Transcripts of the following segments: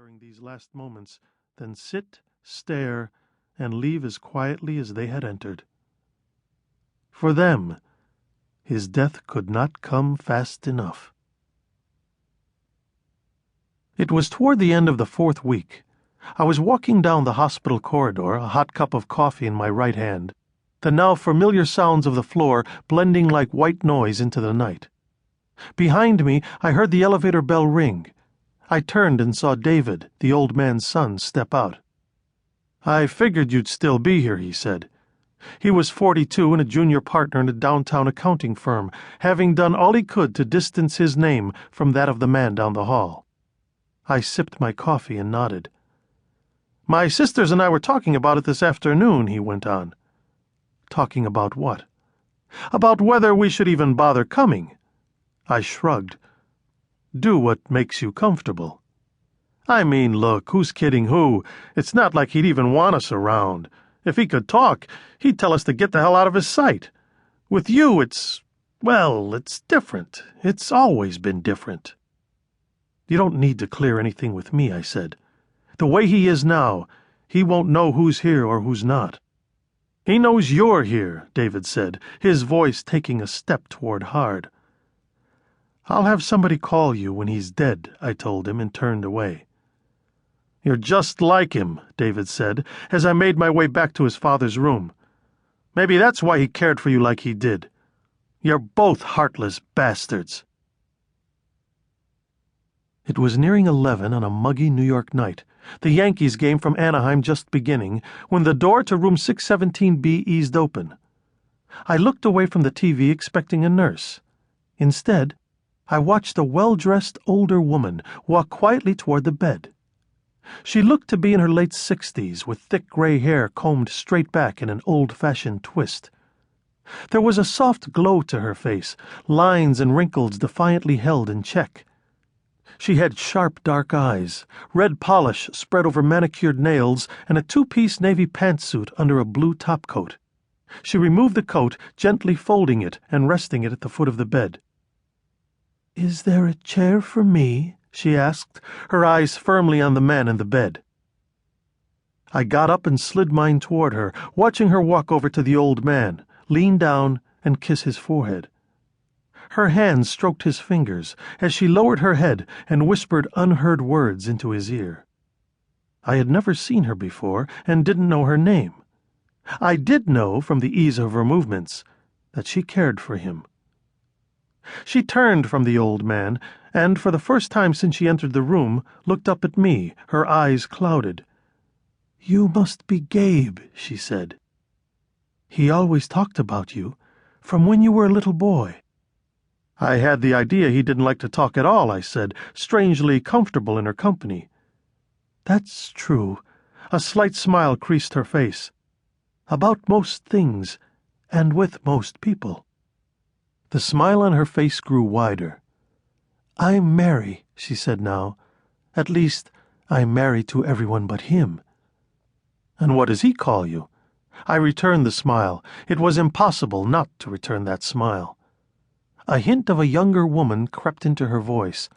during these last moments than sit, stare, and leave as quietly as they had entered. For them, his death could not come fast enough. It was toward the end of the 4th week. I was walking down the hospital corridor, a hot cup of coffee in my right hand, the now familiar sounds of the floor blending like white noise into the night. Behind me, I heard the elevator bell ring. I turned and saw David, the old man's son, step out. "I figured you'd still be here," he said. He was 42 and a junior partner in a downtown accounting firm, having done all he could to distance his name from that of the man down the hall. I sipped my coffee and nodded. "My sisters and I were talking about it this afternoon," he went on. "Talking about what?" "About whether we should even bother coming." I shrugged. "Do what makes you comfortable." "I mean, look, who's kidding who? It's not like he'd even want us around. If he could talk, he'd tell us to get the hell out of his sight. With you, it's different. It's always been different." "You don't need to clear anything with me," I said. "The way he is now, he won't know who's here or who's not." "He knows you're here," David said, his voice taking a step toward hard. "I'll have somebody call you when he's dead," I told him and turned away. "You're just like him," David said, as I made my way back to his father's room. "Maybe that's why he cared for you like he did. You're both heartless bastards." It was nearing 11 on a muggy New York night, the Yankees game from Anaheim just beginning, when the door to room 617B eased open. I looked away from the TV expecting a nurse. Instead, I watched a well-dressed older woman walk quietly toward the bed. She looked to be in her late 60s, with thick gray hair combed straight back in an old-fashioned twist. There was a soft glow to her face, lines and wrinkles defiantly held in check. She had sharp dark eyes, red polish spread over manicured nails, and a two-piece navy pantsuit under a blue topcoat. She removed the coat, gently folding it and resting it at the foot of the bed. "Is there a chair for me?" she asked, her eyes firmly on the man in the bed. I got up and slid mine toward her, watching her walk over to the old man, lean down, and kiss his forehead. Her hands stroked his fingers as she lowered her head and whispered unheard words into his ear. I had never seen her before and didn't know her name. I did know, from the ease of her movements, that she cared for him. She turned from the old man and, for the first time since she entered the room, looked up at me, her eyes clouded. "You must be Gabe," she said. "He always talked about you, from when you were a little boy." "I had the idea he didn't like to talk at all," I said, strangely comfortable in her company. "That's true." A slight smile creased her face. "About most things, and with most people." The smile on her face grew wider. "I'm Mary," she said now. "At least, I'm married to everyone but him." "And what does he call you?" I returned the smile. It was impossible not to return that smile. A hint of a younger woman crept into her voice.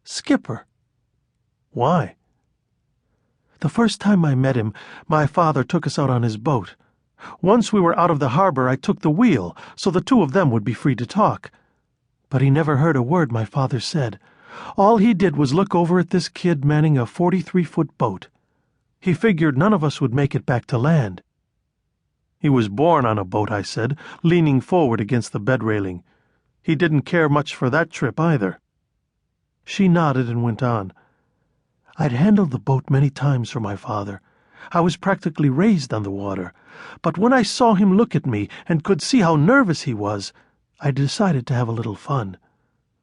"Skipper." "Why?" "The first time I met him, my father took us out on his boat. Once we were out of the harbor, I took the wheel, so the two of them would be free to talk. But he never heard a word my father said. All he did was look over at this kid manning a 43-foot boat. He figured none of us would make it back to land." "He was born on a boat," I said, leaning forward against the bed railing. "He didn't care much for that trip either." She nodded and went on. "I'd handled the boat many times for my father. I was practically raised on the water. But when I saw him look at me and could see how nervous he was, I decided to have a little fun.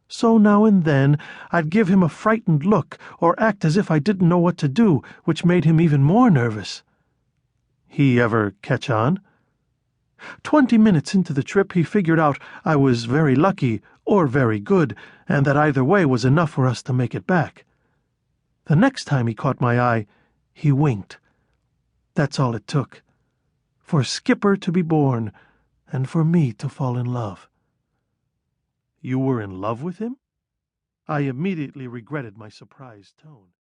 So now and then I'd give him a frightened look or act as if I didn't know what to do, which made him even more nervous." "He ever catch on?" 20 minutes into the trip he figured out I was very lucky or very good, and that either way was enough for us to make it back. The next time he caught my eye, he winked. That's all it took. For Skipper to be born, and for me to fall in love." "You were in love with him?" I immediately regretted my surprised tone.